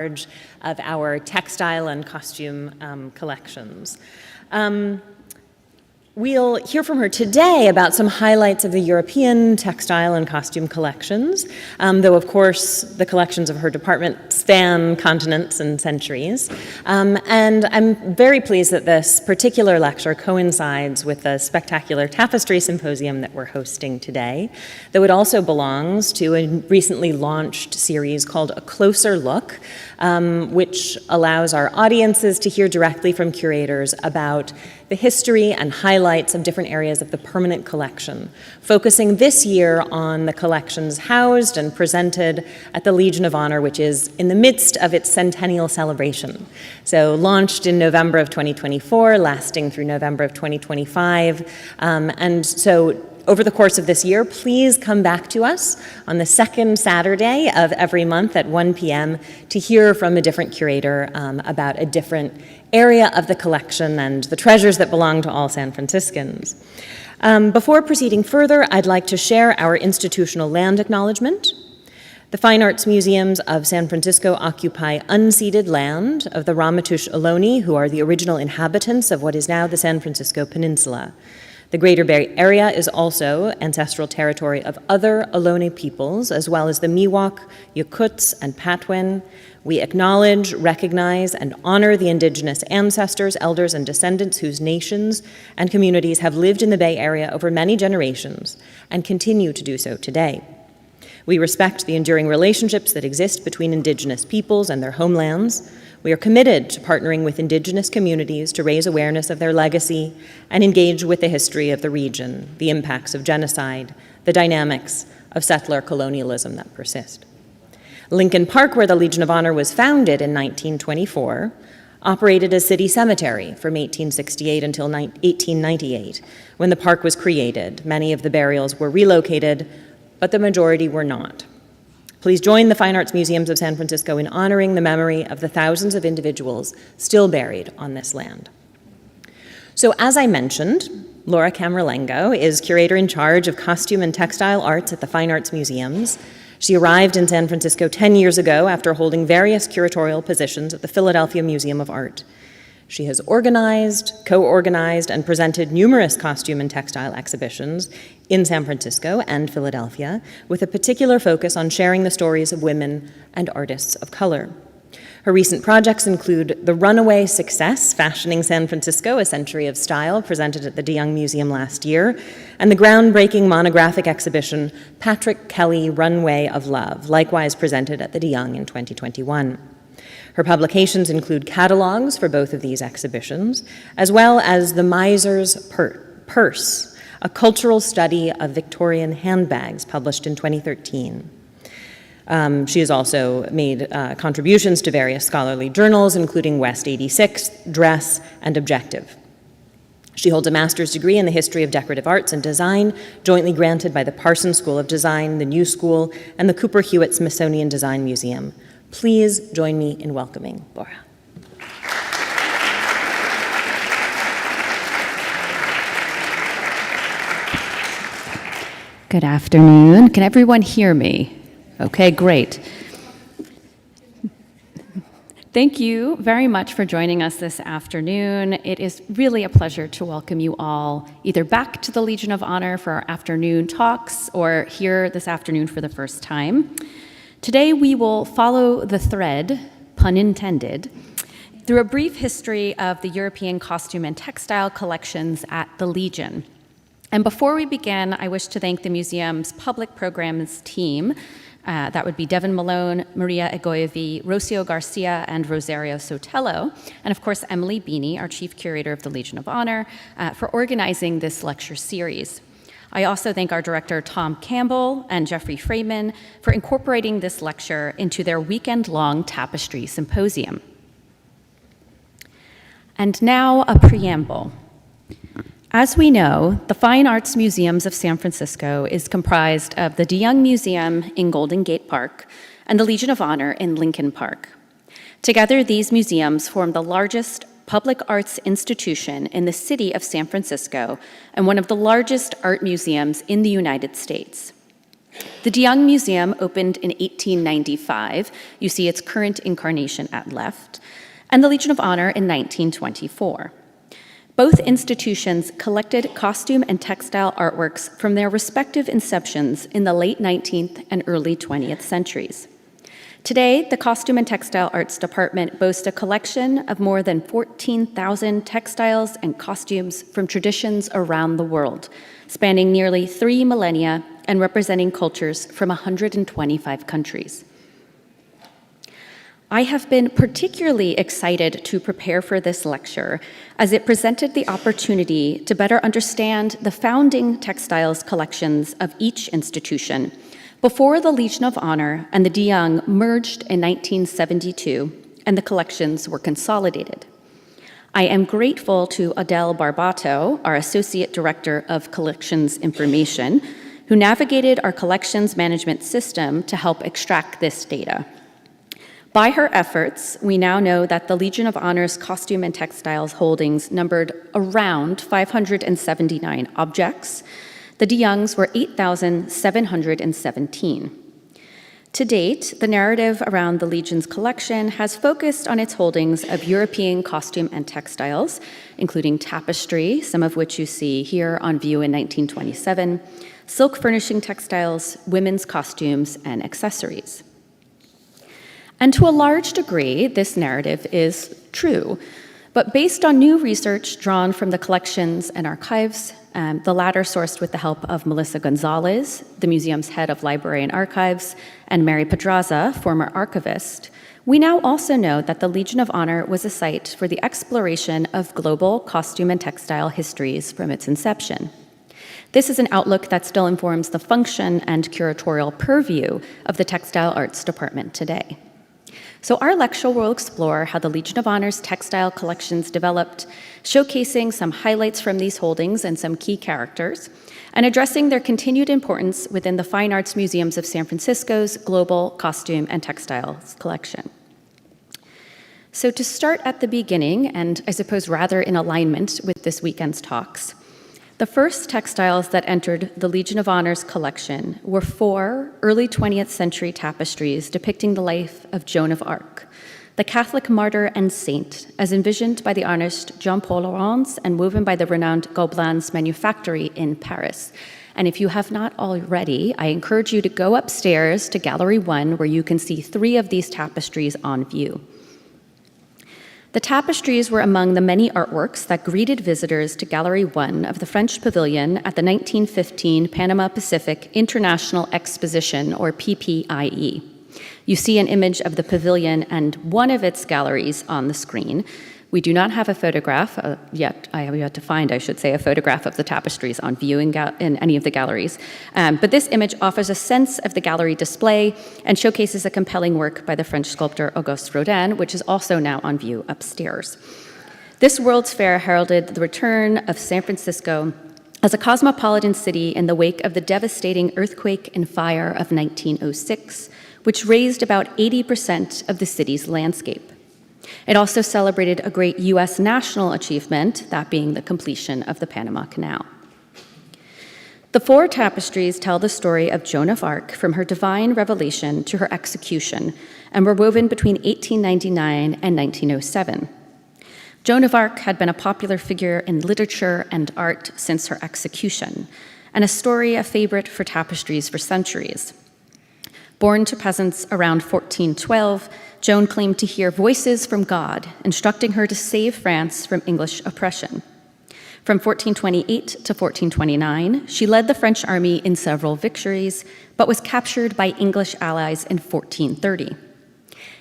of our textile and costume collections. We'll hear from her today about some highlights of the European textile and costume collections, though of course the collections of her department span continents and centuries. And I'm very pleased that this particular lecture coincides with the spectacular tapestry symposium that we're hosting today, though it also belongs to a recently launched series called A Closer Look, which allows our audiences to hear directly from curators about the history and highlights of different areas of the permanent collection, focusing this year on the collections housed and presented at the Legion of Honor, which is in the midst of its centennial celebration. So launched in November of 2024, lasting through November of 2025. And so over the course of this year, please come back to us on the second Saturday of every month at 1 p.m. to hear from a different curator about a different area of the collection and the treasures that belong to all San Franciscans. Before proceeding further, I'd like to share our institutional land acknowledgement. The Fine Arts Museums of San Francisco occupy unceded land of the Ramaytush Ohlone, who are the original inhabitants of what is now the San Francisco Peninsula. The Greater Bay Area is also ancestral territory of other Ohlone peoples, as well as the Miwok, Yakuts, and Patwin. We acknowledge, recognize, and honor the indigenous ancestors, elders, and descendants whose nations and communities have lived in the Bay Area over many generations and continue to do so today. We respect the enduring relationships that exist between indigenous peoples and their homelands. We are committed to partnering with indigenous communities to raise awareness of their legacy and engage with the history of the region, the impacts of genocide, the dynamics of settler colonialism that persist. Lincoln Park, where the Legion of Honor was founded in 1924, operated as city cemetery from 1868 until 1898. When the park was created, many of the burials were relocated, but the majority were not. Please join the Fine Arts Museums of San Francisco in honoring the memory of the thousands of individuals still buried on this land. So as I mentioned, Laura Camerlengo is curator in charge of costume and textile arts at the Fine Arts Museums. She arrived in San Francisco 10 years ago after holding various curatorial positions at the Philadelphia Museum of Art. She has organized, co-organized, and presented numerous costume and textile exhibitions in San Francisco and Philadelphia, with a particular focus on sharing the stories of women and artists of color. Her recent projects include the runaway success, Fashioning San Francisco, A Century of Style, presented at the de Young Museum last year, and the groundbreaking monographic exhibition, Patrick Kelly, Runway of Love, likewise presented at the de Young in 2021. Her publications include catalogs for both of these exhibitions, as well as The Miser's Purse, a cultural study of Victorian handbags, published in 2013. She has also made contributions to various scholarly journals, including West 86, Dress, and Objective. She holds a master's degree in the history of decorative arts and design, jointly granted by the Parsons School of Design, the New School, and the Cooper Hewitt Smithsonian Design Museum. Please join me in welcoming Laura. Good afternoon. Can everyone hear me? Okay, great. Thank you very much for joining us this afternoon. It is really a pleasure to welcome you all either back to the Legion of Honor for our afternoon talks or here this afternoon for the first time. Today we will follow the thread, pun intended, through a brief history of the European costume and textile collections at the Legion. And before we begin, I wish to thank the museum's public programs team. That would be Devin Malone, Maria Egoyevi, Rocio Garcia, and Rosario Sotelo, and of course Emily Beanie, our chief curator of the Legion of Honor, for organizing this lecture series. I also thank our director Tom Campbell and Jeffrey Freeman for incorporating this lecture into their weekend-long tapestry symposium. And now a preamble. As we know, the Fine Arts Museums of San Francisco is comprised of the de Young Museum in Golden Gate Park and the Legion of Honor in Lincoln Park. Together, these museums form the largest public arts institution in the city of San Francisco and one of the largest art museums in the United States. The de Young Museum opened in 1895. You see its current incarnation at left, and the Legion of Honor in 1924. Both institutions collected costume and textile artworks from their respective inceptions in the late 19th and early 20th centuries. Today, the Costume and Textile Arts Department boasts a collection of more than 14,000 textiles and costumes from traditions around the world, spanning nearly 3 millennia and representing cultures from 125 countries. I have been particularly excited to prepare for this lecture as it presented the opportunity to better understand the founding textiles collections of each institution before the Legion of Honor and the de Young merged in 1972 and the collections were consolidated. I am grateful to Adele Barbato, our Associate Director of Collections Information, who navigated our collections management system to help extract this data. By her efforts, we now know that the Legion of Honor's costume and textiles holdings numbered around 579 objects. The de Young's were 8,717. To date, the narrative around the Legion's collection has focused on its holdings of European costume and textiles, including tapestry, some of which you see here on view in 1927, silk furnishing textiles, women's costumes, and accessories. And to a large degree, this narrative is true. But based on new research drawn from the collections and archives, the latter sourced with the help of Melissa Gonzalez, the museum's head of library and archives, and Mary Pedraza, former archivist, we now also know that the Legion of Honor was a site for the exploration of global costume and textile histories from its inception. This is an outlook that still informs the function and curatorial purview of the Textile Arts Department today. So our lecture will explore how the Legion of Honor's textile collections developed, showcasing some highlights from these holdings and some key characters, and addressing their continued importance within the Fine Arts Museums of San Francisco's global costume and textiles collection. So to start at the beginning, and I suppose rather in alignment with this weekend's talks, the first textiles that entered the Legion of Honor's collection were 4 early 20th century tapestries depicting the life of Joan of Arc, the Catholic martyr and saint, as envisioned by the artist Jean-Paul Laurens and woven by the renowned Gobelins Manufactory in Paris. And if you have not already, I encourage you to go upstairs to Gallery 1, where you can see 3 of these tapestries on view. The tapestries were among the many artworks that greeted visitors to Gallery 1 of the French Pavilion at the 1915 Panama Pacific International Exposition, or PPIE. You see an image of the pavilion and one of its galleries on the screen. We do not have a photograph yet. I have yet to find, I should say, a photograph of the tapestries on view in any of the galleries. But this image offers a sense of the gallery display and showcases a compelling work by the French sculptor Auguste Rodin, which is also now on view upstairs. This World's Fair heralded the return of San Francisco as a cosmopolitan city in the wake of the devastating earthquake and fire of 1906, which razed about 80% of the city's landscape. It also celebrated a great U.S. national achievement, that being the completion of the Panama Canal. The 4 tapestries tell the story of Joan of Arc from her divine revelation to her execution and were woven between 1899 and 1907. Joan of Arc had been a popular figure in literature and art since her execution, and a story a favorite for tapestries for centuries. Born to peasants around 1412, Joan claimed to hear voices from God, instructing her to save France from English oppression. From 1428 to 1429, she led the French army in several victories, but was captured by English allies in 1430.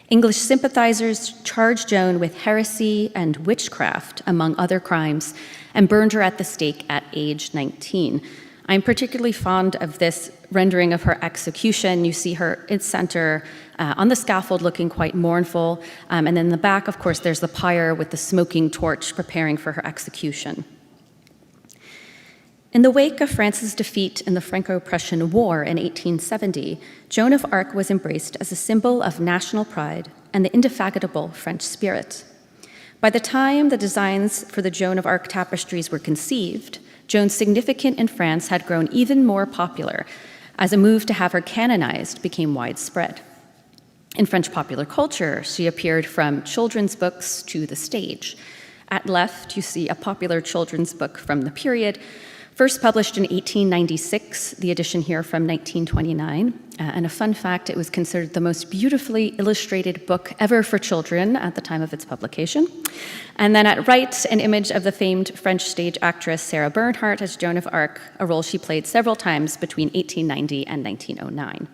English sympathizers charged Joan with heresy and witchcraft, among other crimes, and burned her at the stake at age 19. I'm particularly fond of this rendering of her execution. You see her in center on the scaffold looking quite mournful. And then in the back, of course, there's the pyre with the smoking torch preparing for her execution. In the wake of France's defeat in the Franco-Prussian War in 1870, Joan of Arc was embraced as a symbol of national pride and the indefatigable French spirit. By the time the designs for the Joan of Arc tapestries were conceived, Joan's significance in France had grown even more popular, as a move to have her canonized became widespread. In French popular culture, she appeared from children's books to the stage. At left, you see a popular children's book from the period, first published in 1896, the edition here from 1929. And a fun fact, it was considered the most beautifully illustrated book ever for children at the time of its publication. And then at right, an image of the famed French stage actress Sarah Bernhardt as Joan of Arc, a role she played several times between 1890 and 1909.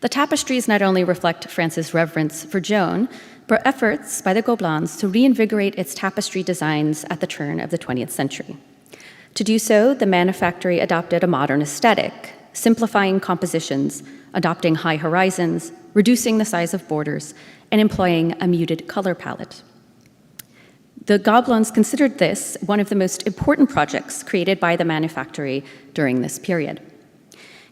The tapestries not only reflect France's reverence for Joan, but efforts by the Gobelins to reinvigorate its tapestry designs at the turn of the 20th century. To do so, the manufactory adopted a modern aesthetic, simplifying compositions, adopting high horizons, reducing the size of borders, and employing a muted color palette. The Gobelins considered this one of the most important projects created by the manufactory during this period.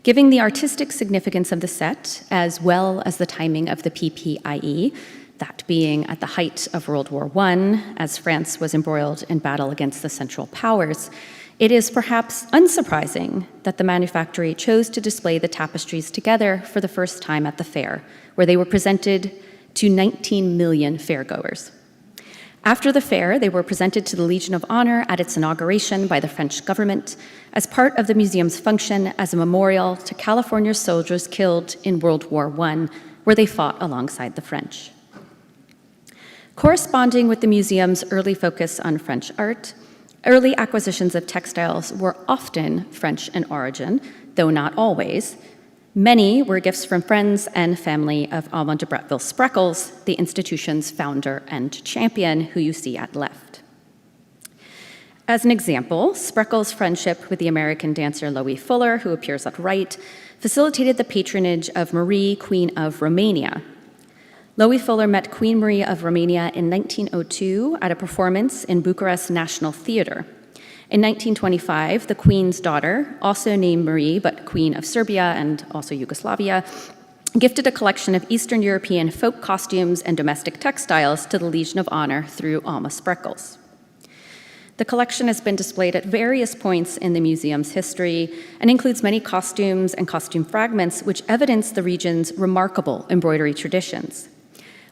Given the artistic significance of the set, as well as the timing of the PPIE, that being at the height of World War I, as France was embroiled in battle against the Central Powers, it is perhaps unsurprising that the manufactory chose to display the tapestries together for the first time at the fair, where they were presented to 19 million fairgoers. After the fair, they were presented to the Legion of Honor at its inauguration by the French government as part of the museum's function as a memorial to California soldiers killed in World War I, where they fought alongside the French. Corresponding with the museum's early focus on French art, early acquisitions of textiles were often French in origin, though not always. Many were gifts from friends and family of Armand de Bretteville-Spreckels, the institution's founder and champion, who you see at left. As an example, Spreckels' friendship with the American dancer Loie Fuller, who appears at right, facilitated the patronage of Marie, Queen of Romania. Loie Fuller met Queen Marie of Romania in 1902 at a performance in Bucharest National Theatre. In 1925, the Queen's daughter, also named Marie, but Queen of Serbia and also Yugoslavia, gifted a collection of Eastern European folk costumes and domestic textiles to the Legion of Honor through Alma Spreckels. The collection has been displayed at various points in the museum's history and includes many costumes and costume fragments which evidence the region's remarkable embroidery traditions.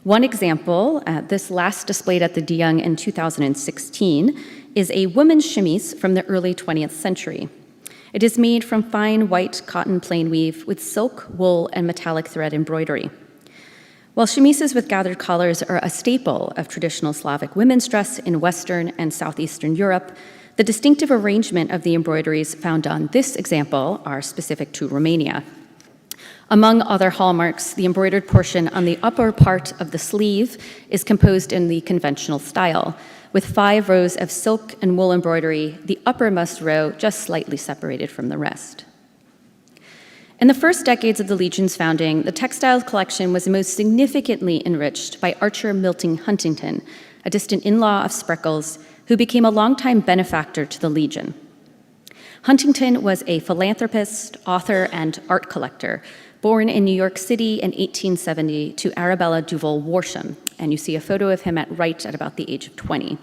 One example, this last displayed at the De Young in 2016, is a woman's chemise from the early 20th century. It is made from fine white cotton plain weave with silk, wool, and metallic thread embroidery. While chemises with gathered collars are a staple of traditional Slavic women's dress in Western and Southeastern Europe, the distinctive arrangement of the embroideries found on this example are specific to Romania. Among other hallmarks, the embroidered portion on the upper part of the sleeve is composed in the conventional style, with 5 rows of silk and wool embroidery, the uppermost row just slightly separated from the rest. In the first decades of the Legion's founding, the textiles collection was most significantly enriched by Archer Milton Huntington, a distant in-law of Spreckels, who became a longtime benefactor to the Legion. Huntington was a philanthropist, author, and art collector, born in New York City in 1870 to Arabella Duval Worsham, and you see a photo of him at right at about the age of 20.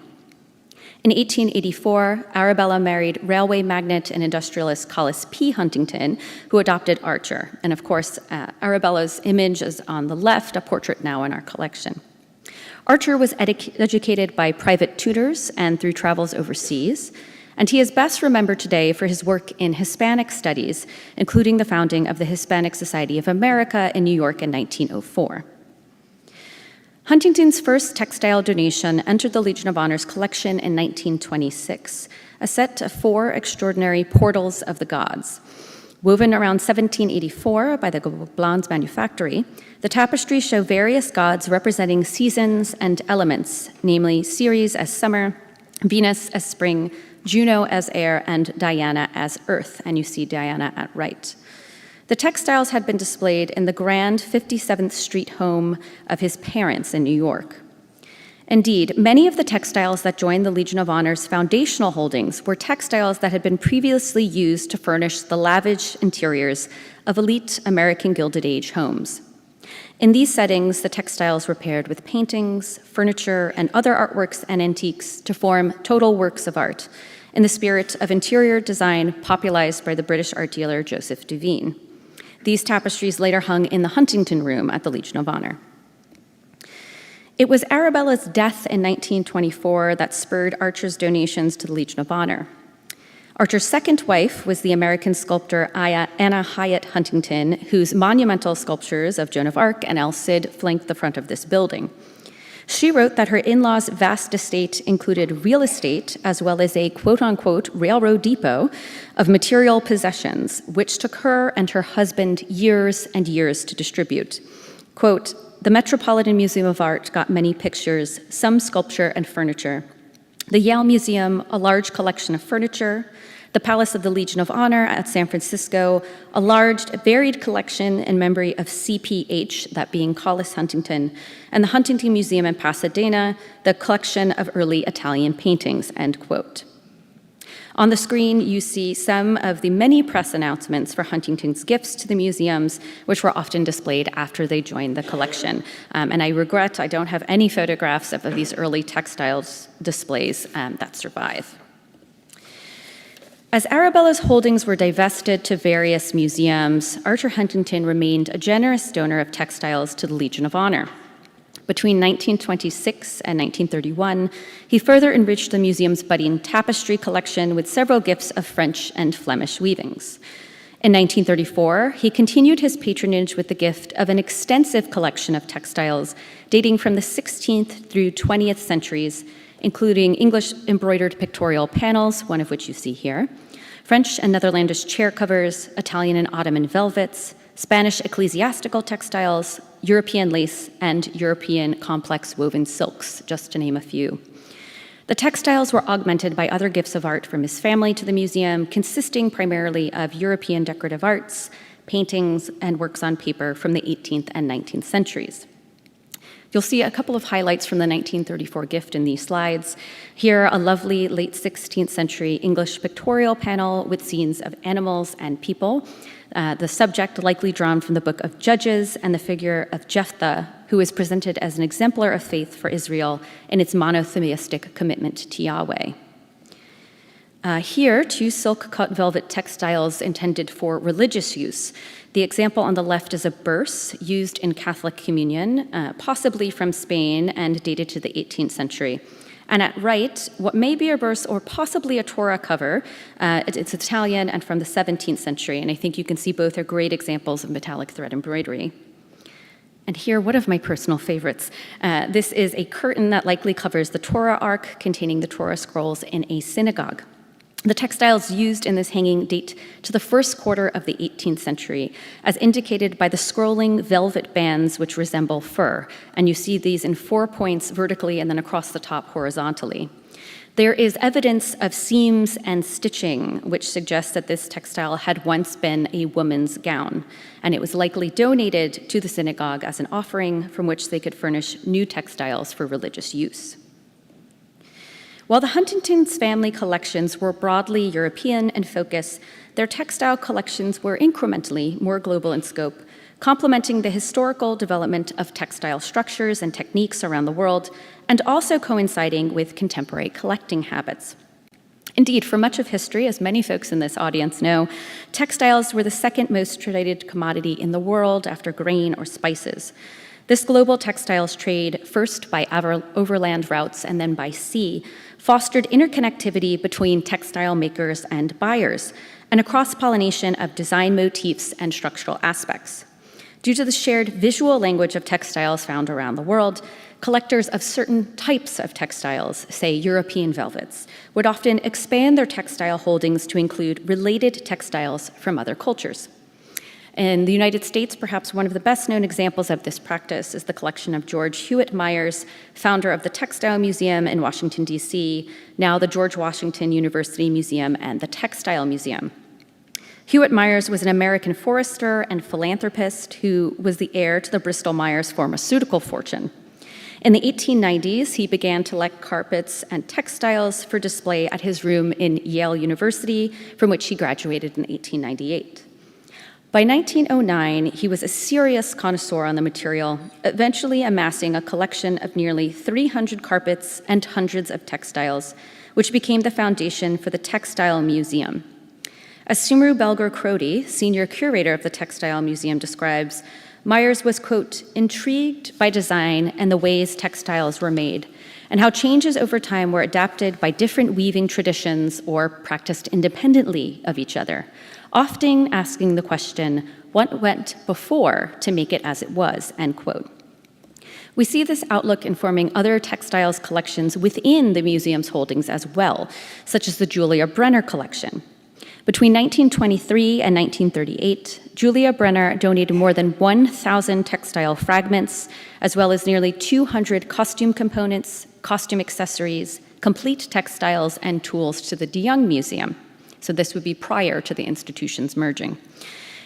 In 1884, Arabella married railway magnate and industrialist Collis P. Huntington, who adopted Archer. And of course, Arabella's image is on the left, a portrait now in our collection. Archer was educated by private tutors and through travels overseas, and he is best remembered today for his work in Hispanic studies, including the founding of the Hispanic Society of America in New York in 1904. Huntington's first textile donation entered the Legion of Honor's collection in 1926, a set of 4 extraordinary portals of the gods. Woven around 1784 by the Gobelins manufactory, the tapestries show various gods representing seasons and elements, namely Ceres as summer, Venus as spring, Juno as air, and Diana as earth, and you see Diana at right. The textiles had been displayed in the grand 57th Street home of his parents in New York. Indeed, many of the textiles that joined the Legion of Honor's foundational holdings were textiles that had been previously used to furnish the lavish interiors of elite American Gilded Age homes. In these settings, the textiles were paired with paintings, furniture, and other artworks and antiques to form total works of art, in the spirit of interior design popularized by the British art dealer Joseph Duveen. These tapestries later hung in the Huntington room at the Legion of Honor. It was Arabella's death in 1924 that spurred Archer's donations to the Legion of Honor. Archer's second wife was the American sculptor Anna Hyatt Huntington, whose monumental sculptures of Joan of Arc and El Cid flank the front of this building. She wrote that her in-laws' vast estate included real estate as well as a quote-unquote railroad depot of material possessions, which took her and her husband years and years to distribute. Quote, "The Metropolitan Museum of Art got many pictures, some sculpture and furniture. The Yale Museum, a large collection of furniture. The Palace of the Legion of Honor at San Francisco, a large, varied collection in memory of CPH, that being Collis Huntington, and the Huntington Museum in Pasadena, the collection of early Italian paintings," end quote. On the screen, you see some of the many press announcements for Huntington's gifts to the museums, which were often displayed after they joined the collection. And I regret I don't have any photographs of these early textiles displays that survive. As Arabella's holdings were divested to various museums, Archer Huntington remained a generous donor of textiles to the Legion of Honor. Between 1926 and 1931, he further enriched the museum's budding tapestry collection with several gifts of French and Flemish weavings. In 1934, he continued his patronage with the gift of an extensive collection of textiles dating from the 16th through 20th centuries, including English embroidered pictorial panels, one of which you see here, French and Netherlandish chair covers, Italian and Ottoman velvets, Spanish ecclesiastical textiles, European lace, and European complex woven silks, just to name a few. The textiles were augmented by other gifts of art from his family to the museum, consisting primarily of European decorative arts, paintings, and works on paper from the 18th and 19th centuries. You'll see a couple of highlights from the 1934 gift in these slides. Here, a lovely late 16th century English pictorial panel with scenes of animals and people, the subject likely drawn from the book of Judges, and the figure of Jephthah, who is presented as an exemplar of faith for Israel in its monotheistic commitment to Yahweh. Here, two silk cut velvet textiles intended for religious use. The example on the left is a burse used in Catholic communion, possibly from Spain and dated to the 18th century. And at right, what may be a burse or possibly a Torah cover. It's Italian and from the 17th century, and I think you can see both are great examples of metallic thread embroidery. And here, one of my personal favorites. This is a curtain that likely covers the Torah ark containing the Torah scrolls in a synagogue. The textiles used in this hanging date to the first quarter of the 18th century, as indicated by the scrolling velvet bands which resemble fur, and you see these in 4 points vertically and then across the top horizontally. There is evidence of seams and stitching, which suggests that this textile had once been a woman's gown, and it was likely donated to the synagogue as an offering from which they could furnish new textiles for religious use. While the Huntington's family collections were broadly European in focus, their textile collections were incrementally more global in scope, complementing the historical development of textile structures and techniques around the world, and also coinciding with contemporary collecting habits. Indeed, for much of history, as many folks in this audience know, textiles were the second most traded commodity in the world after grain or spices. This global textiles trade, first by overland routes and then by sea, fostered interconnectivity between textile makers and buyers, and a cross-pollination of design motifs and structural aspects. Due to the shared visual language of textiles found around the world, collectors of certain types of textiles, say European velvets, would often expand their textile holdings to include related textiles from other cultures. In the United States, perhaps one of the best-known examples of this practice is the collection of George Hewitt Myers, founder of the Textile Museum in Washington, D.C., now the George Washington University Museum and the Textile Museum. Hewitt Myers was an American forester and philanthropist who was the heir to the Bristol-Myers pharmaceutical fortune. In the 1890s, he began to collect carpets and textiles for display at his room in Yale University, from which he graduated in 1898. By 1909, he was a serious connoisseur on the material, eventually amassing a collection of nearly 300 carpets and hundreds of textiles, which became the foundation for the Textile Museum. As Sumru Belger-Crody, senior curator of the Textile Museum, describes, Myers was, quote, intrigued by design and the ways textiles were made, and how changes over time were adapted by different weaving traditions or practiced independently of each other, often asking the question, what went before to make it as it was, end quote. We see this outlook informing other textiles collections within the museum's holdings as well, such as the Julia Brenner collection. Between 1923 and 1938, Julia Brenner donated more than 1,000 textile fragments, as well as nearly 200 costume components, costume accessories, complete textiles, and tools to the de Young Museum. So this would be prior to the institutions merging.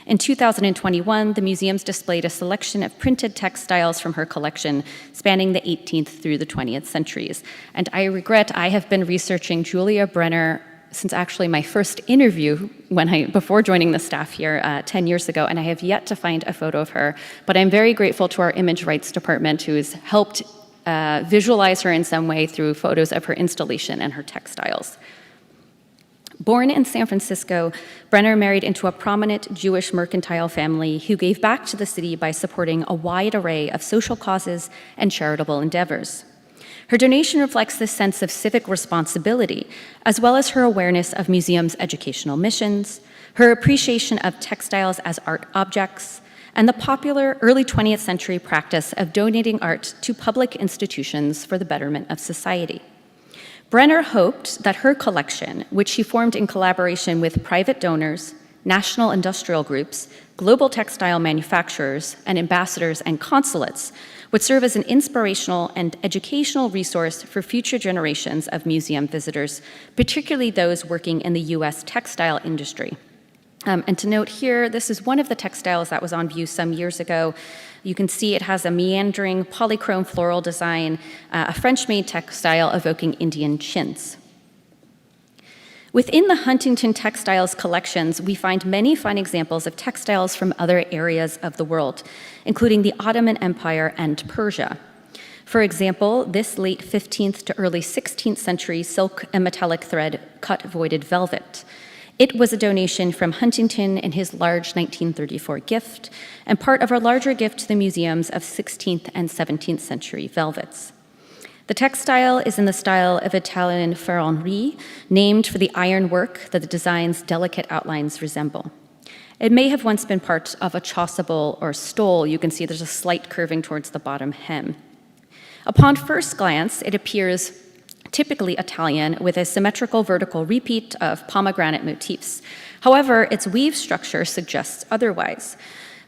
In 2021, the museums displayed a selection of printed textiles from her collection spanning the 18th through the 20th centuries. And I regret I have been researching Julia Brenner since actually my first interview before joining the staff here 10 years ago, and I have yet to find a photo of her. But I'm very grateful to our image rights department who has helped visualize her in some way through photos of her installation and her textiles. Born in San Francisco, Brenner married into a prominent Jewish mercantile family who gave back to the city by supporting a wide array of social causes and charitable endeavors. Her donation reflects this sense of civic responsibility, as well as her awareness of museums' educational missions, her appreciation of textiles as art objects, and the popular early 20th century practice of donating art to public institutions for the betterment of society. Brenner hoped that her collection, which she formed in collaboration with private donors, national industrial groups, global textile manufacturers, and ambassadors and consulates, would serve as an inspirational and educational resource for future generations of museum visitors, particularly those working in the US textile industry. And to note here, this is one of the textiles that was on view some years ago. You can see it has a meandering polychrome floral design, a French-made textile evoking Indian chintz. Within the Huntington textiles collections, we find many fine examples of textiles from other areas of the world, including the Ottoman Empire and Persia. For example, this late 15th to early 16th century silk and metallic thread cut voided velvet. It was a donation from Huntington in his large 1934 gift, and part of a larger gift to the museums of 16th and 17th century velvets. The textile is in the style of Italian ferronnerie, named for the ironwork that the design's delicate outlines resemble. It may have once been part of a chasuble or stole. You can see there's a slight curving towards the bottom hem. Upon first glance, it appears typically Italian, with a symmetrical vertical repeat of pomegranate motifs. However, its weave structure suggests otherwise.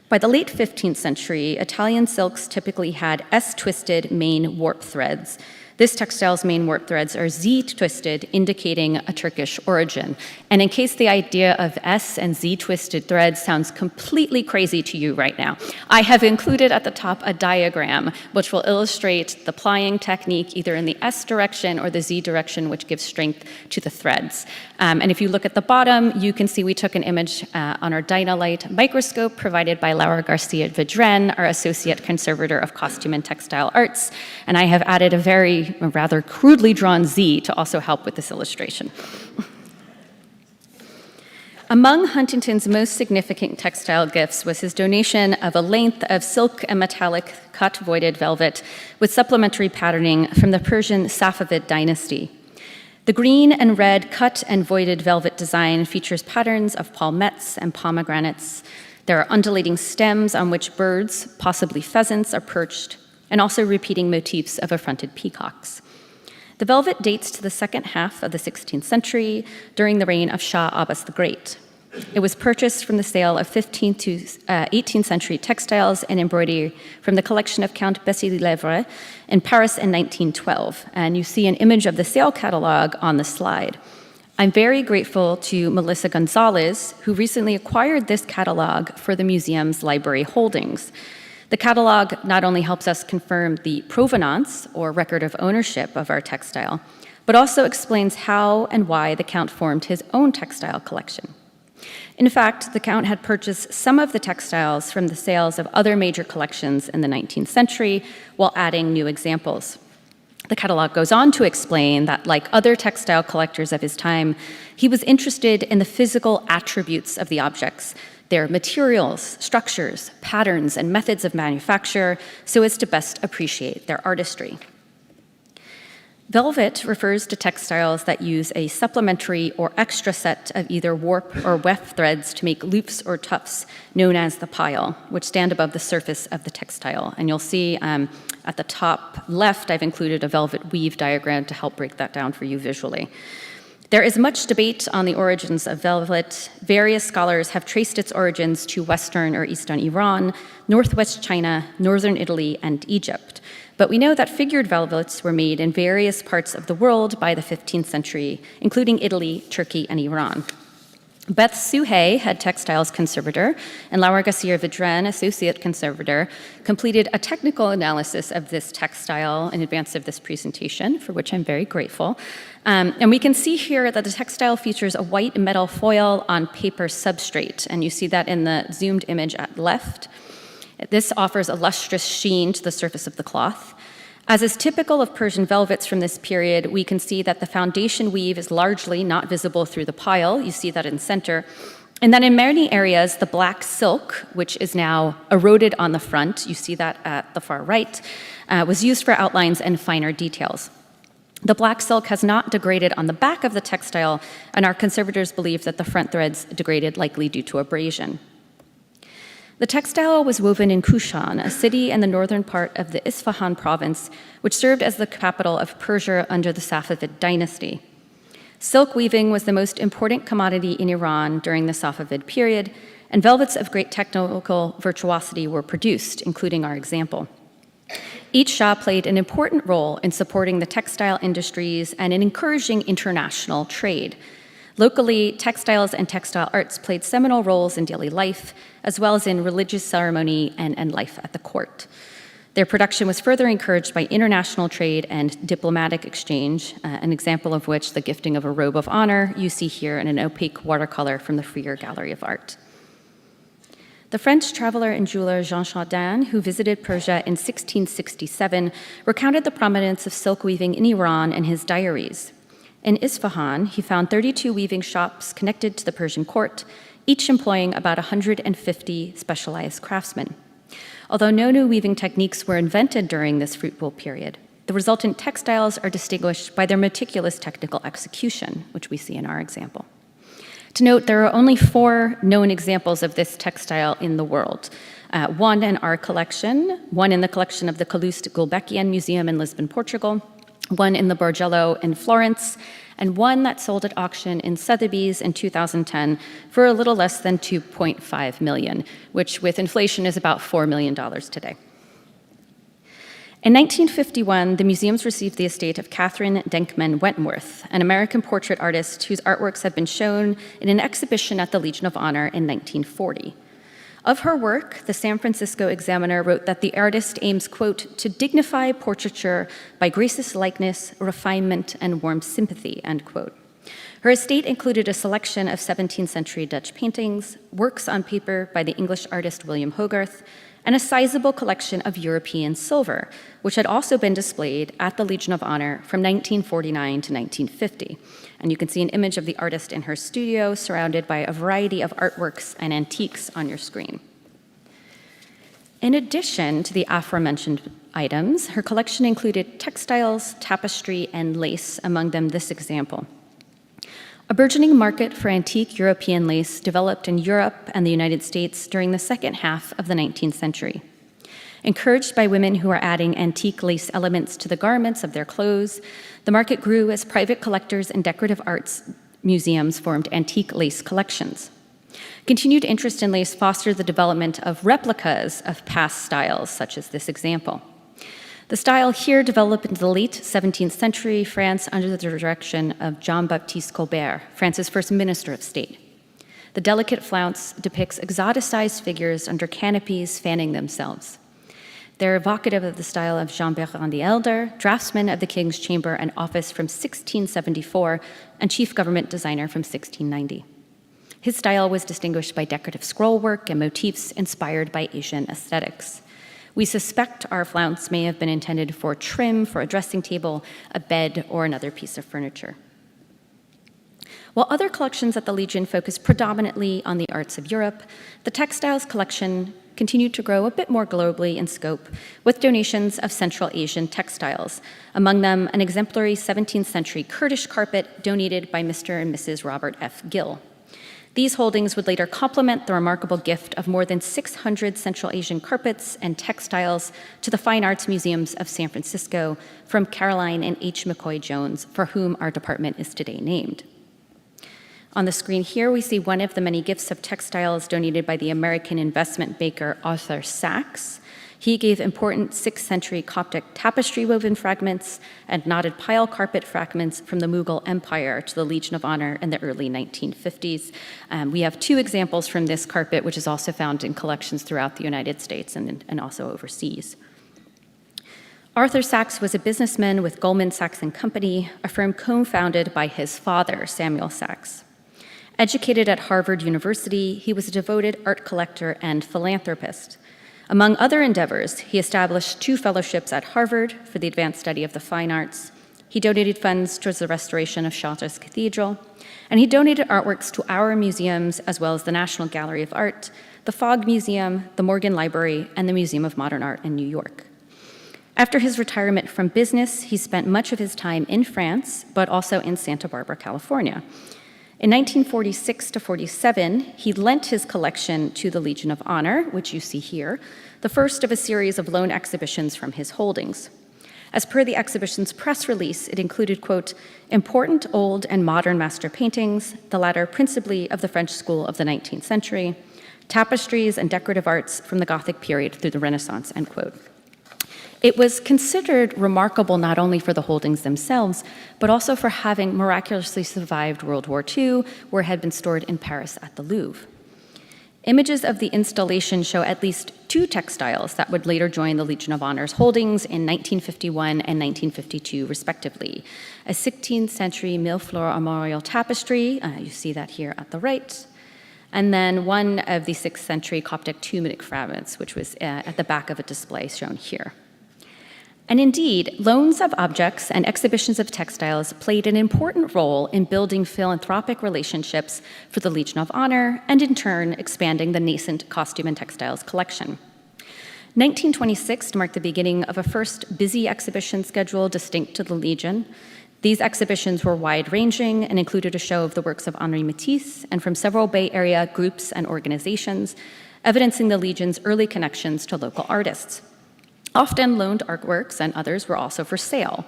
By the late 15th century, Italian silks typically had S-twisted main warp threads. This textile's main warp threads are Z-twisted, indicating a Turkish origin. And in case the idea of S and Z-twisted threads sounds completely crazy to you right now, I have included at the top a diagram which will illustrate the plying technique either in the S direction or the Z direction, which gives strength to the threads. And if you look at the bottom, you can see we took an image on our Dynalight microscope provided by Laura Garcia Vidren, our Associate Conservator of Costume and Textile Arts. And I have added a rather crudely drawn Z to also help with this illustration. Among Huntington's most significant textile gifts was his donation of a length of silk and metallic cut voided velvet with supplementary patterning from the Persian Safavid dynasty. The green and red cut and voided velvet design features patterns of palmettes and pomegranates. There are undulating stems on which birds, possibly pheasants, are perched, and also repeating motifs of affronted peacocks. The velvet dates to the second half of the 16th century, during the reign of Shah Abbas the Great. It was purchased from the sale of 15th to 18th century textiles and embroidery from the collection of Count Bessi-Lèvre in Paris in 1912, and you see an image of the sale catalog on the slide. I'm very grateful to Melissa Gonzalez, who recently acquired this catalog for the museum's library holdings. The catalog not only helps us confirm the provenance, or record of ownership, of our textile, but also explains how and why the Count formed his own textile collection. In fact, the Count had purchased some of the textiles from the sales of other major collections in the 19th century while adding new examples. The catalog goes on to explain that, like other textile collectors of his time, he was interested in the physical attributes of the objects, their materials, structures, patterns, and methods of manufacture, so as to best appreciate their artistry. Velvet refers to textiles that use a supplementary or extra set of either warp or weft threads to make loops or tufts, known as the pile, which stand above the surface of the textile. And you'll see at the top left, I've included a velvet weave diagram to help break that down for you visually. There is much debate on the origins of velvet. Various scholars have traced its origins to Western or Eastern Iran, Northwest China, Northern Italy, and Egypt. But we know that figured velvets were made in various parts of the world by the 15th century, including Italy, Turkey, and Iran. Beth Suhay, head textiles conservator, and Laura Garcia-Vidren, associate conservator, completed a technical analysis of this textile in advance of this presentation, for which I'm very grateful. And we can see here that the textile features a white metal foil on paper substrate, and you see that in the zoomed image at left. This offers a lustrous sheen to the surface of the cloth. As is typical of Persian velvets from this period, we can see that the foundation weave is largely not visible through the pile. You see that in center. And then in many areas, the black silk, which is now eroded on the front, you see that at the far right, was used for outlines and finer details. The black silk has not degraded on the back of the textile, and our conservators believe that the front threads degraded likely due to abrasion. The textile was woven in Kushan, a city in the northern part of the Isfahan province, which served as the capital of Persia under the Safavid dynasty. Silk weaving was the most important commodity in Iran during the Safavid period, and velvets of great technical virtuosity were produced, including our example. Each Shah played an important role in supporting the textile industries and in encouraging international trade. Locally, textiles and textile arts played seminal roles in daily life, as well as in religious ceremony and life at the court. Their production was further encouraged by international trade and diplomatic exchange, an example of which, the gifting of a robe of honor, you see here in an opaque watercolor from the Freer Gallery of Art. The French traveler and jeweler Jean Chardin, who visited Persia in 1667, recounted the prominence of silk weaving in Iran in his diaries. In Isfahan, he found 32 weaving shops connected to the Persian court, each employing about 150 specialized craftsmen. Although no new weaving techniques were invented during this fruitful period, the resultant textiles are distinguished by their meticulous technical execution, which we see in our example. To note, there are only 4 known examples of this textile in the world. One in our collection, one in the collection of the Calouste Gulbenkian Museum in Lisbon, Portugal, one in the Bargello in Florence, and one that sold at auction in Sotheby's in 2010 for a little less than $2.5 million, which with inflation is about $4 million today. In 1951, the museums received the estate of Catherine Denkman Wentworth, an American portrait artist whose artworks have been shown in an exhibition at the Legion of Honor in 1940. Of her work, the San Francisco Examiner wrote that the artist aims, quote, to dignify portraiture by gracious likeness, refinement, and warm sympathy, end quote. Her estate included a selection of 17th century Dutch paintings, works on paper by the English artist William Hogarth, and a sizable collection of European silver, which had also been displayed at the Legion of Honor from 1949 to 1950. And you can see an image of the artist in her studio, surrounded by a variety of artworks and antiques on your screen. In addition to the aforementioned items, her collection included textiles, tapestry, and lace, among them this example. A burgeoning market for antique European lace developed in Europe and the United States during the second half of the 19th century. Encouraged by women who were adding antique lace elements to the garments of their clothes, the market grew as private collectors and decorative arts museums formed antique lace collections. Continued interest in lace fostered the development of replicas of past styles, such as this example. The style here developed in the late 17th century France under the direction of Jean-Baptiste Colbert, France's first minister of state. The delicate flounce depicts exoticized figures under canopies fanning themselves. They're evocative of the style of Jean-Bertrand the Elder, draftsman of the King's Chamber and Office from 1674 and chief government designer from 1690. His style was distinguished by decorative scrollwork and motifs inspired by Asian aesthetics. We suspect our flounce may have been intended for trim for a dressing table, a bed, or another piece of furniture. While other collections at the Legion focus predominantly on the arts of Europe, the textiles collection continued to grow a bit more globally in scope, with donations of Central Asian textiles, among them an exemplary 17th century Kurdish carpet donated by Mr. and Mrs. Robert F. Gill. These holdings would later complement the remarkable gift of more than 600 Central Asian carpets and textiles to the Fine Arts Museums of San Francisco from Caroline and H. McCoy Jones, for whom our department is today named. On the screen here, we see one of the many gifts of textiles donated by the American investment banker Arthur Sachs. He gave important 6th century Coptic tapestry woven fragments and knotted pile carpet fragments from the Mughal Empire to the Legion of Honor in the early 1950s. We have 2 examples from this carpet, which is also found in collections throughout the United States and also overseas. Arthur Sachs was a businessman with Goldman Sachs and Company, a firm co-founded by his father, Samuel Sachs. Educated at Harvard University, he was a devoted art collector and philanthropist. Among other endeavors, he established 2 fellowships at Harvard for the advanced study of the fine arts. He donated funds towards the restoration of Chartres Cathedral, and he donated artworks to our museums as well as the National Gallery of Art, the Fogg Museum, the Morgan Library, and the Museum of Modern Art in New York. After his retirement from business, he spent much of his time in France, but also in Santa Barbara, California. In 1946 to 47, he lent his collection to the Legion of Honor, which you see here, the first of a series of loan exhibitions from his holdings. As per the exhibition's press release, it included, quote, important old and modern master paintings, the latter principally of the French school of the 19th century, tapestries and decorative arts from the Gothic period through the Renaissance, end quote. It was considered remarkable not only for the holdings themselves, but also for having miraculously survived World War II, where it had been stored in Paris at the Louvre. Images of the installation show at least 2 textiles that would later join the Legion of Honor's holdings in 1951 and 1952, respectively. A 16th century Millefleur armorial tapestry, you see that here at the right, and then one of the 6th century Coptic tunic fragments, which was at the back of a display shown here. And indeed, loans of objects and exhibitions of textiles played an important role in building philanthropic relationships for the Legion of Honor and in turn expanding the nascent costume and textiles collection. 1926 marked the beginning of a first busy exhibition schedule distinct to the Legion. These exhibitions were wide-ranging and included a show of the works of Henri Matisse and from several Bay Area groups and organizations, evidencing the Legion's early connections to local artists. Often loaned artworks and others were also for sale.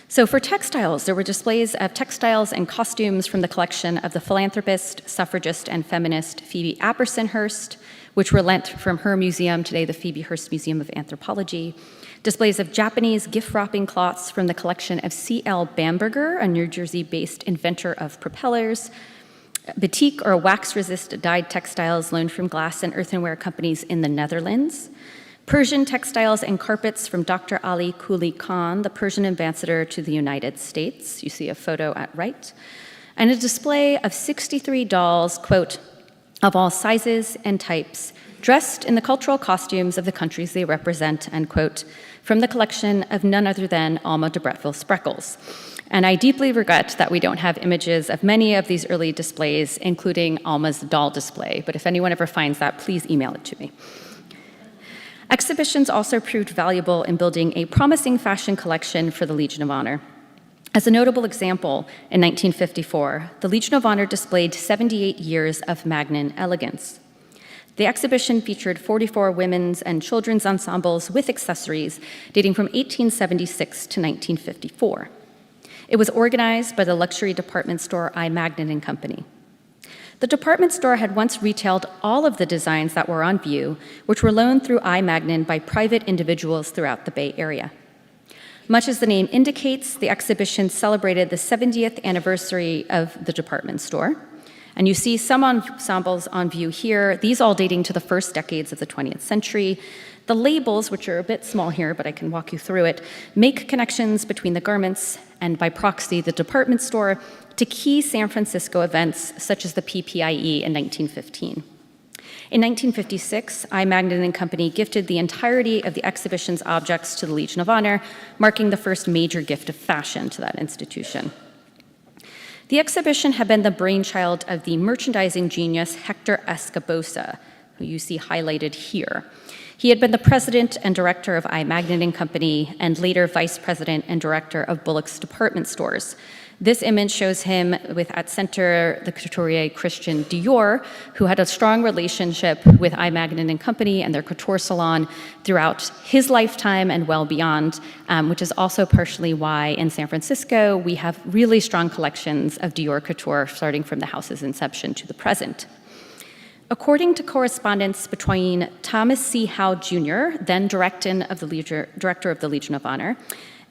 So for textiles, there were displays of textiles and costumes from the collection of the philanthropist, suffragist, and feminist Phoebe Apperson Hearst, which were lent from her museum, today the Phoebe Hearst Museum of Anthropology. Displays of Japanese gift-wrapping cloths from the collection of C.L. Bamberger, a New Jersey-based inventor of propellers. Batik or wax-resist dyed textiles loaned from glass and earthenware companies in the Netherlands. Persian textiles and carpets from Dr. Ali Kuli Khan, the Persian ambassador to the United States. You see a photo at right. And a display of 63 dolls, quote, of all sizes and types, dressed in the cultural costumes of the countries they represent, end quote, from the collection of none other than Alma de Bretteville-Spreckels. And I deeply regret that we don't have images of many of these early displays, including Alma's doll display. But if anyone ever finds that, please email it to me. Exhibitions also proved valuable in building a promising fashion collection for the Legion of Honor. As a notable example, in 1954, the Legion of Honor displayed 78 years of Magnan elegance. The exhibition featured 44 women's and children's ensembles with accessories dating from 1876 to 1954. It was organized by the luxury department store I. Magnan & Company. The department store had once retailed all of the designs that were on view, which were loaned through I. Magnan by private individuals throughout the Bay Area. Much as the name indicates, the exhibition celebrated the 70th anniversary of the department store. And you see some ensembles on view here, these all dating to the first decades of the 20th century. The labels, which are a bit small here, but I can walk you through it, make connections between the garments and by proxy the department store, to key San Francisco events such as the PPIE in 1915. In 1956, I. Magnin and Company gifted the entirety of the exhibition's objects to the Legion of Honor, marking the first major gift of fashion to that institution. The exhibition had been the brainchild of the merchandising genius Hector Escobosa, who you see highlighted here. He had been the president and director of I. Magnin and Company, and later vice president and director of Bullock's department stores. This image shows him with at center the couturier Christian Dior, who had a strong relationship with I. Magnin and Company and their couture salon throughout his lifetime and well beyond, which is also partially why in San Francisco we have really strong collections of Dior couture starting from the house's inception to the present. According to correspondence between Thomas C. Howe Jr., then director of the Legion of Honor,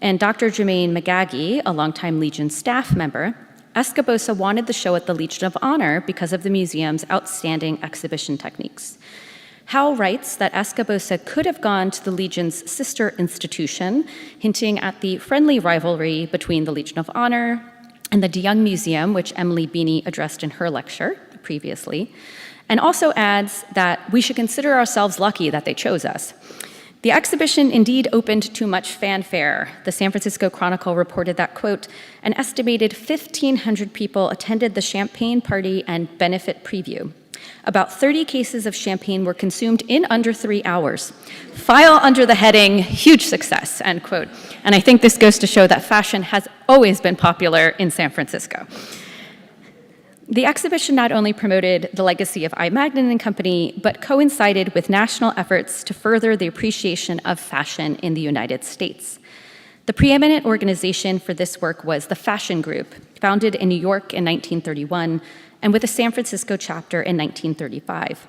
and Dr. Jermaine McGaggy, a longtime Legion staff member, Escobosa wanted the show at the Legion of Honor because of the museum's outstanding exhibition techniques. Howe writes that Escobosa could have gone to the Legion's sister institution, hinting at the friendly rivalry between the Legion of Honor and the DeYoung Museum, which Emily Beanie addressed in her lecture previously, and also adds that we should consider ourselves lucky that they chose us. The exhibition indeed opened to much fanfare. The San Francisco Chronicle reported that, quote, an estimated 1,500 people attended the champagne party and benefit preview. About 30 cases of champagne were consumed in under 3 hours. File under the heading, huge success, end quote. And I think this goes to show that fashion has always been popular in San Francisco. The exhibition not only promoted the legacy of I. Magnin and Company, but coincided with national efforts to further the appreciation of fashion in the United States. The preeminent organization for this work was the Fashion Group, founded in New York in 1931, and with a San Francisco chapter in 1935.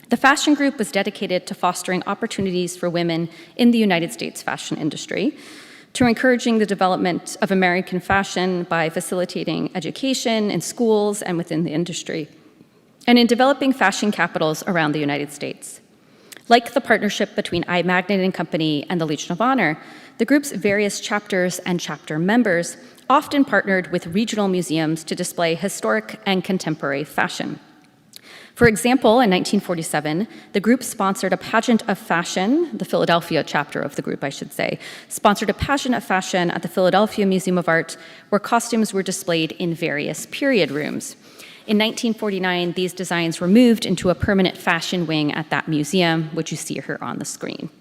The Fashion Group was dedicated to fostering opportunities for women in the United States fashion industry, to encouraging the development of American fashion by facilitating education in schools and within the industry, and in developing fashion capitals around the United States. Like the partnership between I. Magnin and Company and the Legion of Honor, the group's various chapters and chapter members often partnered with regional museums to display historic and contemporary fashion. For example, in 1947, the group sponsored a pageant of fashion, the Philadelphia chapter of the group, I should say, sponsored a pageant of fashion at the Philadelphia Museum of Art, where costumes were displayed in various period rooms. In 1949, these designs were moved into a permanent fashion wing at that museum, which you see here on the screen.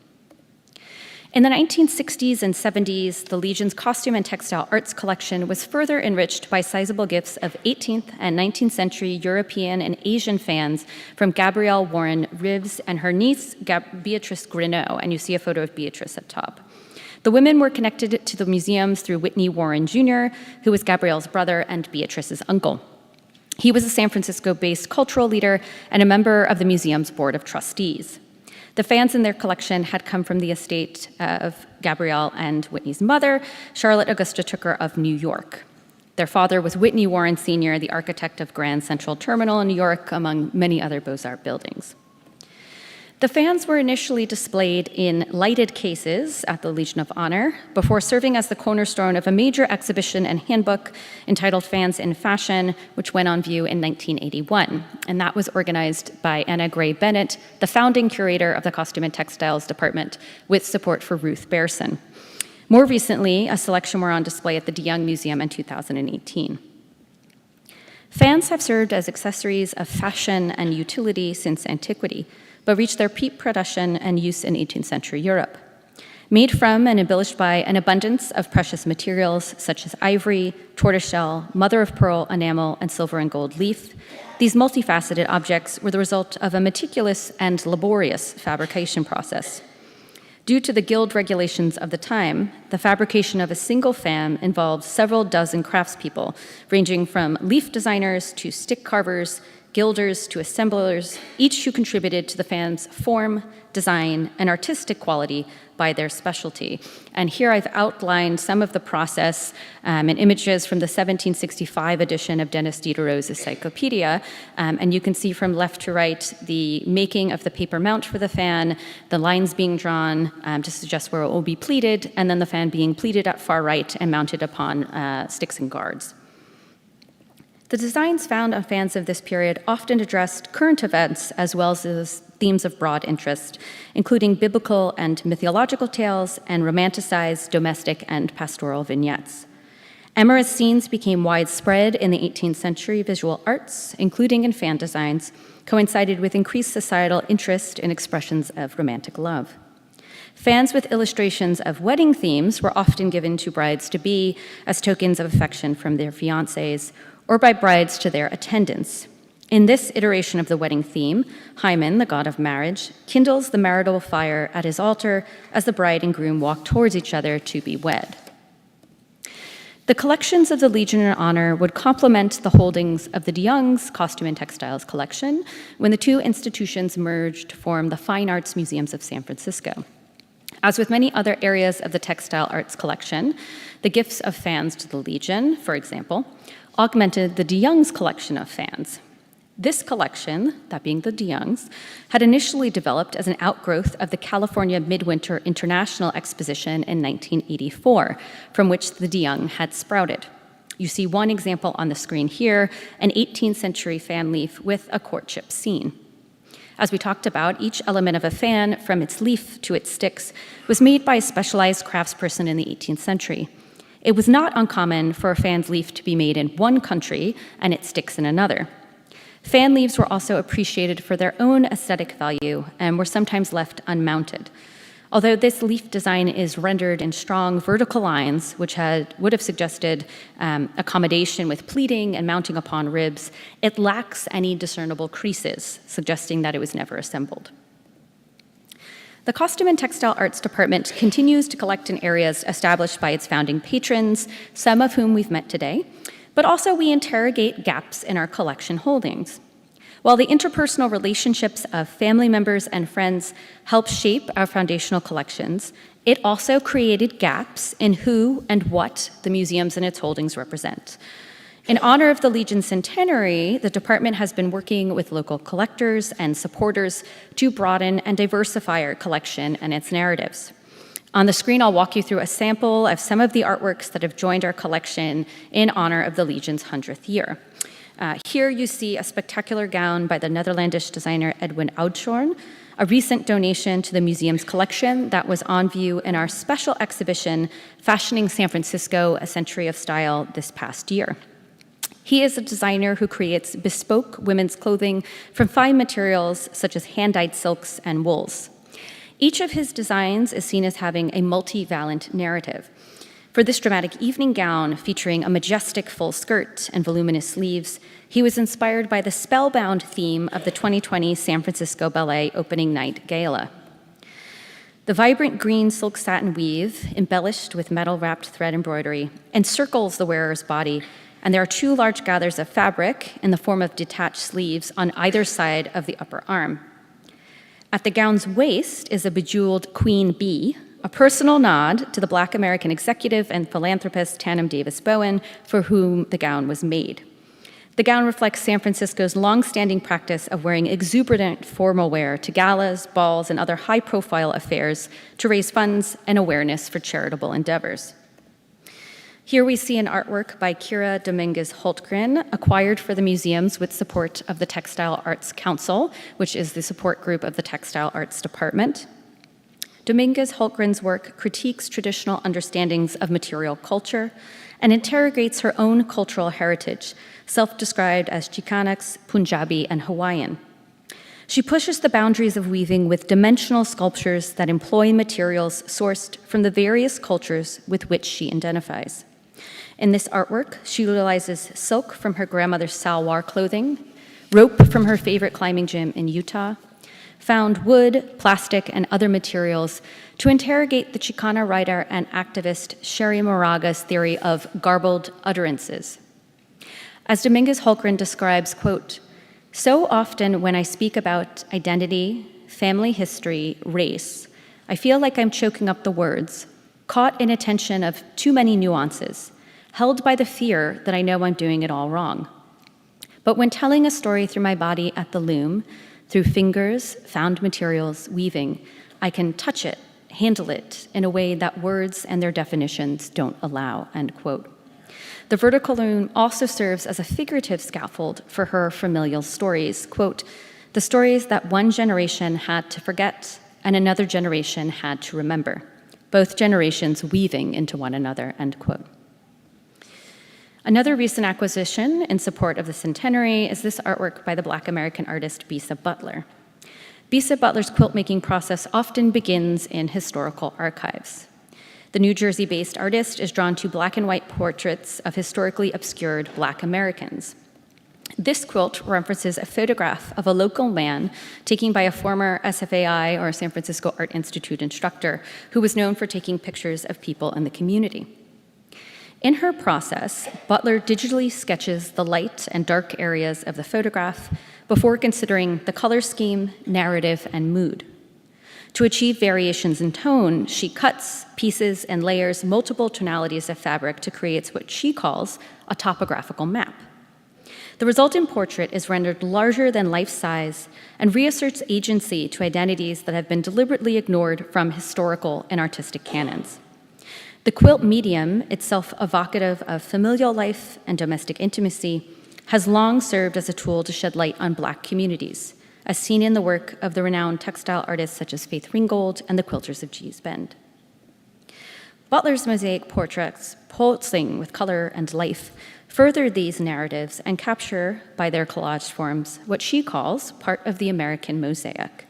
In the 1960s and 70s, the Legion's costume and textile arts collection was further enriched by sizable gifts of 18th and 19th century European and Asian fans from Gabrielle Warren Rives and her niece, Beatrice Greneau, and you see a photo of Beatrice at top. The women were connected to the museums through Whitney Warren Jr., who was Gabrielle's brother and Beatrice's uncle. He was a San Francisco-based cultural leader and a member of the museum's board of trustees. The fans in their collection had come from the estate of Gabrielle and Whitney's mother, Charlotte Augusta Tooker of New York. Their father was Whitney Warren Sr., the architect of Grand Central Terminal in New York, among many other Beaux-Arts buildings. The fans were initially displayed in lighted cases at the Legion of Honor before serving as the cornerstone of a major exhibition and handbook entitled Fans in Fashion, which went on view in 1981. And that was organized by Anna Gray Bennett, the founding curator of the Costume and Textiles Department, with support for Ruth Bearson. More recently, a selection were on display at the DeYoung Museum in 2018. Fans have served as accessories of fashion and utility since antiquity, but reached their peak production and use in 18th century Europe. Made from and embellished by an abundance of precious materials such as ivory, tortoiseshell, mother of pearl, enamel, and silver and gold leaf, these multifaceted objects were the result of a meticulous and laborious fabrication process. Due to the guild regulations of the time, the fabrication of a single fan involved several dozen craftspeople, ranging from leaf designers to stick carvers, gilders to assemblers, each who contributed to the fan's form, design, and artistic quality by their specialty. And here I've outlined some of the process and images from the 1765 edition of Dennis Diderot's Encyclopedia. And you can see from left to right the making of the paper mount for the fan, the lines being drawn to suggest where it will be pleated, and then the fan being pleated at far right and mounted upon sticks and guards. The designs found on fans of this period often addressed current events as well as themes of broad interest, including biblical and mythological tales and romanticized domestic and pastoral vignettes. Amorous scenes became widespread in the 18th century visual arts, including in fan designs, coincided with increased societal interest in expressions of romantic love. Fans with illustrations of wedding themes were often given to brides-to-be as tokens of affection from their fiancés, or by brides to their attendants. In this iteration of the wedding theme, Hymen, the god of marriage, kindles the marital fire at his altar as the bride and groom walk towards each other to be wed. The collections of the Legion and Honor would complement the holdings of the de Young's Costume and Textiles collection when the two institutions merged to form the Fine Arts Museums of San Francisco. As with many other areas of the textile arts collection, the gifts of fans to the Legion, for example, augmented the de Young's collection of fans. This collection, that being the de Young's, had initially developed as an outgrowth of the California Midwinter International Exposition in 1984, from which the de Young had sprouted. You see one example on the screen here, an 18th century fan leaf with a courtship scene. As we talked about, each element of a fan, from its leaf to its sticks, was made by a specialized craftsperson in the 18th century. It was not uncommon for a fan's leaf to be made in one country and its sticks in another. Fan leaves were also appreciated for their own aesthetic value and were sometimes left unmounted. Although this leaf design is rendered in strong vertical lines, which would have suggested accommodation with pleating and mounting upon ribs, it lacks any discernible creases, suggesting that it was never assembled. The Costume and Textile Arts Department continues to collect in areas established by its founding patrons, some of whom we've met today, but also we interrogate gaps in our collection holdings. While the interpersonal relationships of family members and friends help shape our foundational collections, it also created gaps in who and what the museums and its holdings represent. In honor of the Legion centenary, the department has been working with local collectors and supporters to broaden and diversify our collection and its narratives. On the screen, I'll walk you through a sample of some of the artworks that have joined our collection in honor of the Legion's 100th year. Here you see a spectacular gown by the Netherlandish designer Edwin Oudtshoorn, a recent donation to the museum's collection that was on view in our special exhibition, Fashioning San Francisco, A Century of Style, this past year. He is a designer who creates bespoke women's clothing from fine materials such as hand-dyed silks and wools. Each of his designs is seen as having a multivalent narrative. For this dramatic evening gown, featuring a majestic full skirt and voluminous sleeves, he was inspired by the spellbound theme of the 2020 San Francisco Ballet opening night gala. The vibrant green silk satin weave, embellished with metal-wrapped thread embroidery, encircles the wearer's body, and there are two large gathers of fabric in the form of detached sleeves on either side of the upper arm. At the gown's waist is a bejeweled queen bee, a personal nod to the Black American executive and philanthropist Tannen Davis Bowen, for whom the gown was made. The gown reflects San Francisco's long-standing practice of wearing exuberant formal wear to galas, balls, and other high-profile affairs to raise funds and awareness for charitable endeavors. Here we see an artwork by Kira Dominguez Holtgren, acquired for the museums with support of the Textile Arts Council, which is the support group of the Textile Arts Department. Dominguez Holtgren's work critiques traditional understandings of material culture and interrogates her own cultural heritage, self-described as Chicanx, Punjabi, and Hawaiian. She pushes the boundaries of weaving with dimensional sculptures that employ materials sourced from the various cultures with which she identifies. In this artwork, she utilizes silk from her grandmother's salwar clothing, rope from her favorite climbing gym in Utah, found wood, plastic, and other materials to interrogate the Chicana writer and activist Sherry Moraga's theory of garbled utterances. As Dominguez Holtgren describes, quote, "So often when I speak about identity, family history, race, I feel like I'm choking up the words, caught in a tension of too many nuances, held by the fear that I know I'm doing it all wrong. But when telling a story through my body at the loom, through fingers, found materials, weaving, I can touch it, handle it in a way that words and their definitions don't allow," end quote. The vertical loom also serves as a figurative scaffold for her familial stories, quote, "The stories that one generation had to forget and another generation had to remember, both generations weaving into one another," end quote. Another recent acquisition in support of the centenary is this artwork by the Black American artist Bisa Butler. Bisa Butler's quilt-making process often begins in historical archives. The New Jersey-based artist is drawn to black and white portraits of historically obscured Black Americans. This quilt references a photograph of a local man taken by a former SFAI, or San Francisco Art Institute instructor, who was known for taking pictures of people in the community. In her process, Butler digitally sketches the light and dark areas of the photograph before considering the color scheme, narrative, and mood. To achieve variations in tone, she cuts, pieces, and layers multiple tonalities of fabric to create what she calls a topographical map. The resultant portrait is rendered larger than life size and reasserts agency to identities that have been deliberately ignored from historical and artistic canons. The quilt medium, itself evocative of familial life and domestic intimacy, has long served as a tool to shed light on Black communities, as seen in the work of the renowned textile artists such as Faith Ringgold and the quilters of Gee's Bend. Butler's mosaic portraits, pulsing with color and life, further these narratives and capture, by their collage forms, what she calls part of the American mosaic.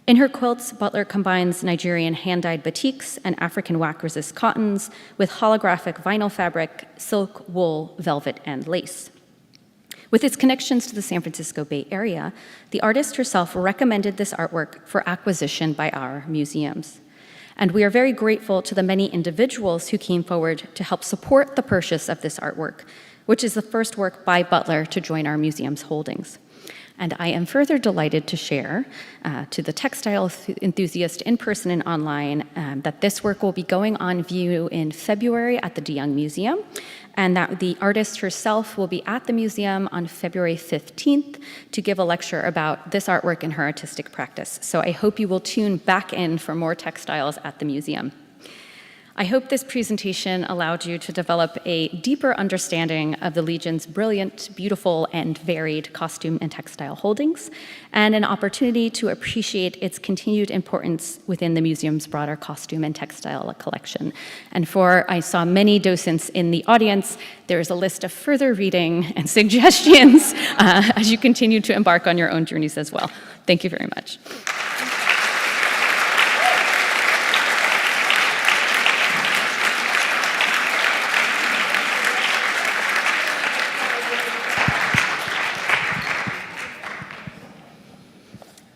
In her quilts, Butler combines Nigerian hand-dyed batiks and African wax-resist cottons with holographic vinyl fabric, silk, wool, velvet, and lace. With its connections to the San Francisco Bay Area, the artist herself recommended this artwork for acquisition by our museums. And we are very grateful to the many individuals who came forward to help support the purchase of this artwork, which is the first work by Butler to join our museum's holdings. And I am further delighted to share to the textile enthusiast in person and online that this work will be going on view in February at the DeYoung Museum, and that the artist herself will be at the museum on February 15th to give a lecture about this artwork and her artistic practice. So I hope you will tune back in for more textiles at the museum. I hope this presentation allowed you to develop a deeper understanding of the Legion's brilliant, beautiful, and varied costume and textile holdings, and an opportunity to appreciate its continued importance within the museum's broader costume and textile collection. And I saw many docents in the audience, there is a list of further reading and suggestions as you continue to embark on your own journeys as well. Thank you very much.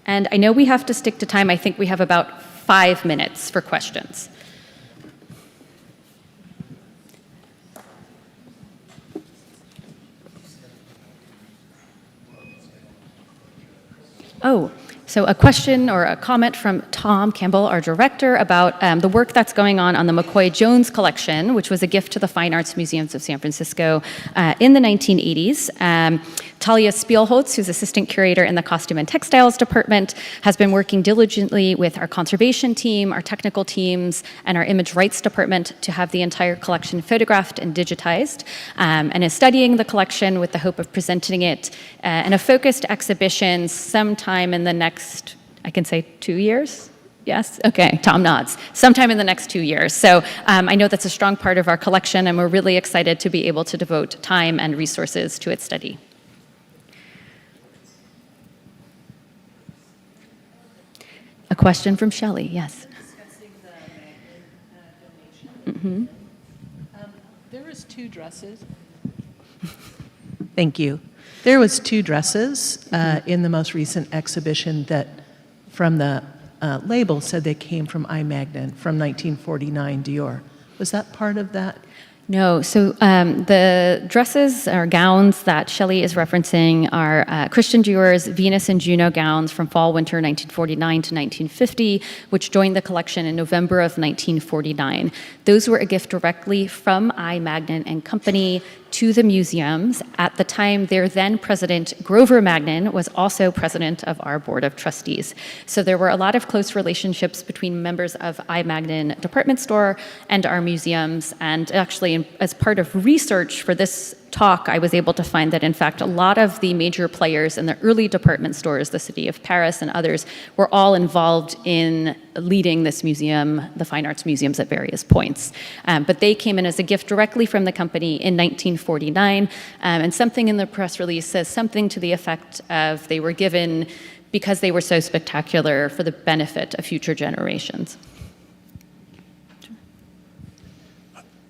And I know we have to stick to time. I think we have about 5 minutes for questions. Oh, so a question or a comment from Tom Campbell, our director, about the work that's going on the McCoy-Jones collection, which was a gift to the Fine Arts Museums of San Francisco in the 1980s. Talia Spielholtz, who's assistant curator in the Costume and Textiles Department, has been working diligently with our conservation team, our technical teams, and our image rights department to have the entire collection photographed and digitized, and is studying the collection with the hope of presenting it in a focused exhibition sometime in the next, I can say 2 years? Yes? Okay, Tom nods. Sometime in the next 2 years. So I know that's a strong part of our collection, and we're really excited to be able to devote time and resources to its study. A question from Shelley, yes. Discussing the Magnet donation. There was 2 dresses. Thank you. There was 2 dresses in the most recent exhibition that, from the label, said they came from iMagnet from 1949 Dior. Was that part of that? No, so the dresses or gowns that Shelley is referencing are Christian Dior's Venus and Juno gowns from fall/winter 1949 to 1950, which joined the collection in November of 1949. Those were a gift directly from iMagnet and Company to the museums. At the time, their then president, Grover Magnin, was also president of our board of trustees. So there were a lot of close relationships between members of iMagnin department store and our museums, and actually actually, as part of research for this talk, I was able to find that, in fact, a lot of the major players in the early department stores, the city of Paris and others, were all involved in leading this museum, the fine arts museums, at various points. But they came in as a gift directly from the company in 1949, and something in the press release says something to the effect of they were given because they were so spectacular for the benefit of future generations.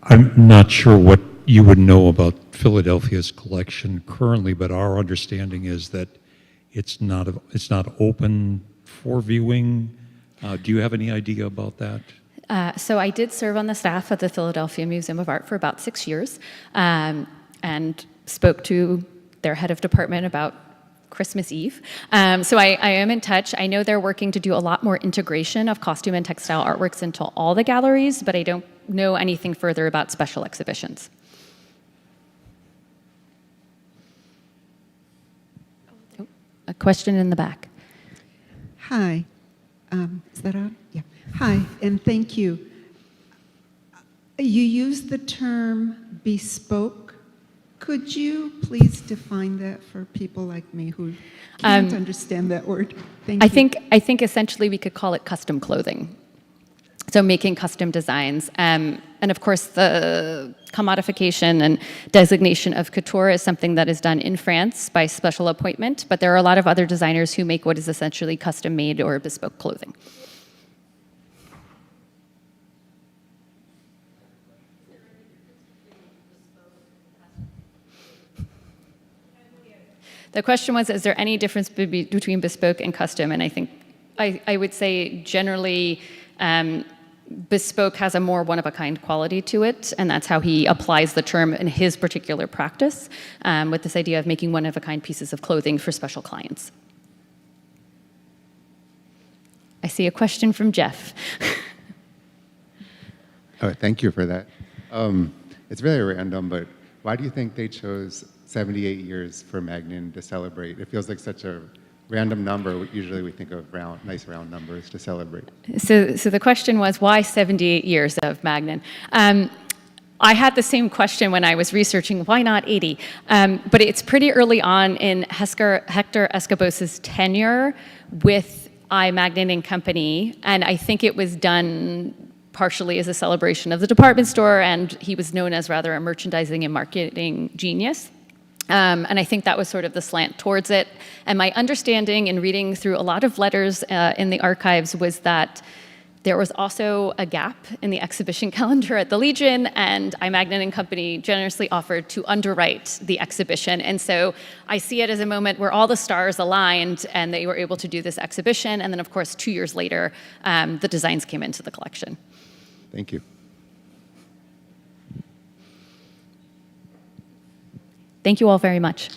I'm not sure what you would know about Philadelphia's collection currently, but our understanding is that it's not open for viewing. Do you have any idea about that? So I did serve on the staff at the Philadelphia Museum of Art for about 6 years, and spoke to their head of department about Christmas Eve. So I am in touch. I know they're working to do a lot more integration of costume and textile artworks into all the galleries, but I don't know anything further about special exhibitions. Oh, a question in the back. Hi. Is that on? Yeah. Hi, and thank you. You used the term bespoke. Could you please define that for people like me who can't understand that word? Thank you. I think essentially we could call it custom clothing. So making custom designs. And of course, the commodification and designation of couture is something that is done in France by special appointment, but there are a lot of other designers who make what is essentially custom-made or bespoke clothing. The question was, is there any difference between bespoke and custom? And I think I would say generally bespoke has a more one-of-a-kind quality to it, and that's how he applies the term in his particular practice, with this idea of making one-of-a-kind pieces of clothing for special clients. I see a question from Jeff. Oh, thank you for that. It's really random, but why do you think they chose 78 years for Magnan to celebrate? It feels like such a random number. Usually we think of nice round numbers to celebrate. So the question was, why 78 years of Magnan? I had the same question when I was researching, why not 80? But it's pretty early on in Hector Escabos's tenure with I. Magnan and Company, and I think it was done partially as a celebration of the department store, and he was known as rather a merchandising and marketing genius. And I think that was sort of the slant towards it. And my understanding in reading through a lot of letters in the archives was that there was also a gap in the exhibition calendar at the Legion, and I. Magnan and Company generously offered to underwrite the exhibition. And so I see it as a moment where all the stars aligned and they were able to do this exhibition. And then, of course, 2 years later, the designs came into the collection. Thank you. Thank you all very much.